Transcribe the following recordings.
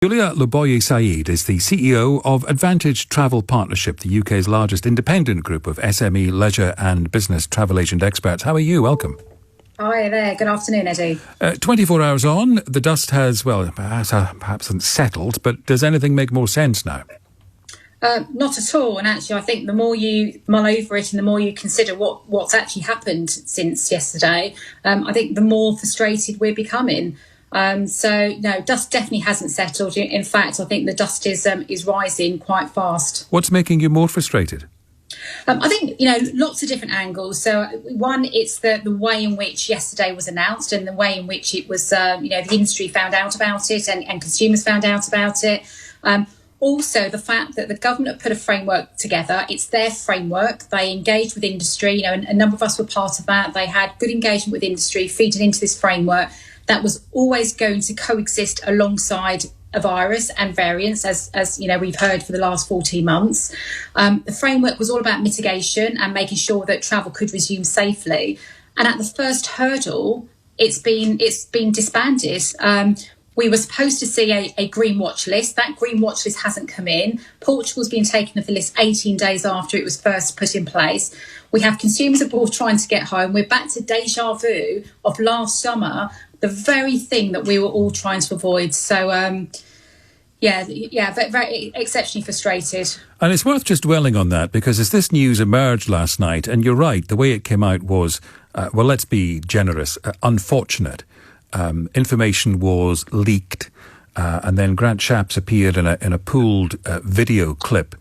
Bue-Said is the CEO of Advantage Travel Partnership, the UK's largest independent group of SME, leisure and business travel agent experts. How are you? Welcome. Hi there. Good afternoon, Eddie. 24 hours on, the dust has, perhaps hasn't settled, but does anything make more sense now? Not at all. And actually, I think the more you mull over it and the more you consider what's actually happened since yesterday, I think the more frustrated we're becoming. So, no, dust definitely hasn't settled. In fact, I think the dust is rising quite fast. What's making you more frustrated? I think, lots of different angles. So one, it's the way in which yesterday was announced and the way in which it was, the industry found out about it and consumers found out about it. Also, the fact that the government put a framework together, it's their framework. They engaged with industry, and a number of us were part of that. They had good engagement with industry, feeding into this framework that was always going to coexist alongside a virus and variants, as we've heard for the last 14 months. The framework was all about mitigation and making sure that travel could resume safely. And at the first hurdle, it's been disbanded. We were supposed to see a green watch list. That green watch list hasn't come in. Portugal's been taken off the list 18 days after it was first put in place. We have consumers abroad trying to get home. We're back to deja vu of last summer, the very thing that we were all trying to avoid. So, very exceptionally frustrated. And it's worth just dwelling on that, because as this news emerged last night, and you're right, the way it came out was, let's be generous, unfortunate. Information was leaked, and then Grant Shapps appeared in a pooled video clip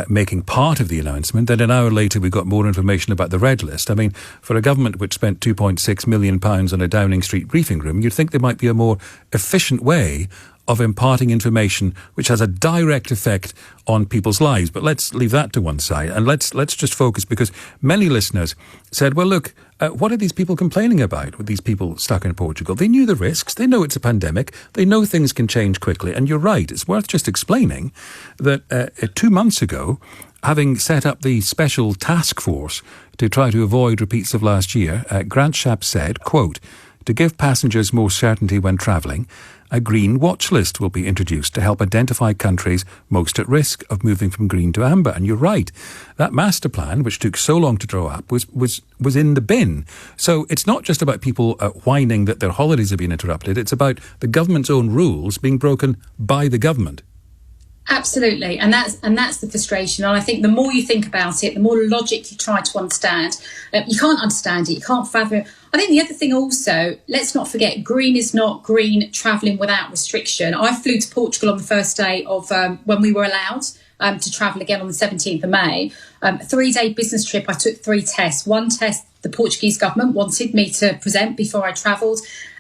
making part of the announcement. Then an hour later we got more information about the red list. I mean, for a government which spent £2.6 million on a Downing Street briefing room, you'd think there might be a more efficient way of imparting information which has a direct effect on people's lives. But let's leave that to one side and let's just focus, because many listeners said, well, look, what are these people complaining about with these people stuck in Portugal? They knew the risks. They know it's a pandemic. They know things can change quickly. And you're right. It's worth just explaining that 2 months ago, having set up the special task force to try to avoid repeats of last year, Grant Shapps said, quote, "To give passengers more certainty when travelling, a green watch list will be introduced to help identify countries most at risk of moving from green to amber." And you're right, that master plan, which took so long to draw up, was in the bin. So it's not just about people whining that their holidays have been interrupted. It's about the government's own rules being broken by the government. Absolutely, and that's the frustration. And I think the more you think about it, the more logic you try to understand. You can't understand it. You can't fathom it. I think the other thing also, let's not forget, green is not green travelling without restriction. I flew to Portugal on the first day of when we were allowed to travel again on the 17th of May. A 3-day business trip. I took 3 tests. One test the Portuguese government wanted me to present before I travelled,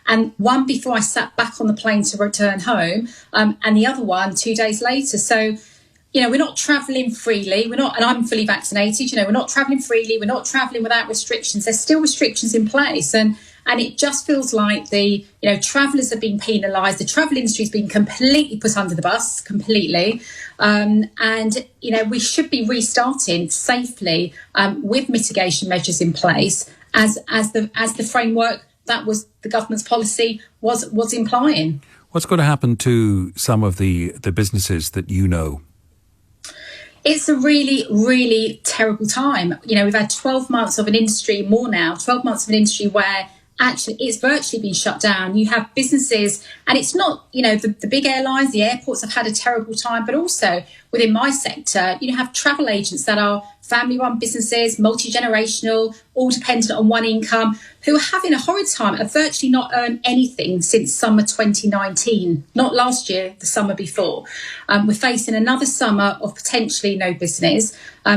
and one before I sat back on the plane to return home, and the other one 2 days later. So, we're not travelling freely. And I'm fully vaccinated. We're not travelling freely. We're not travelling without restrictions. There's still restrictions in place, and it just feels like the travellers are being penalised. The travel industry has been completely put under the bus, completely, and we should be restarting safely with mitigation measures in place as the framework that was the government's policy was implying. What's going to happen to some of the businesses that you know? It's a really, really terrible time. We've had 12 months of an industry, more now, 12 months of an industry where actually it's virtually been shut down. You have businesses, and it's not, the big airlines, the airports have had a terrible time, but also within my sector, you have travel agents that are family-run businesses, multi-generational, all dependent on one income, who are having a horrid time, have virtually not earned anything since summer 2019, not last year, the summer before. We're facing another summer of potentially no business.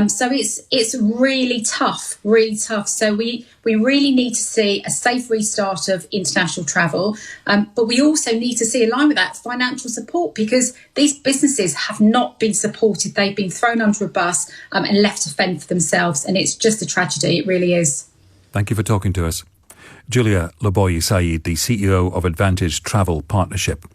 So it's really tough, really tough. So we really need to see a safe restart of international travel. But we also need to see, along with that, financial support, because these businesses have not been supported. They've been thrown under a bus and left to fend for themselves. And it's just a tragedy. It really is. Thank you for talking to us. Bue-Said, the CEO of Advantage Travel Partnership.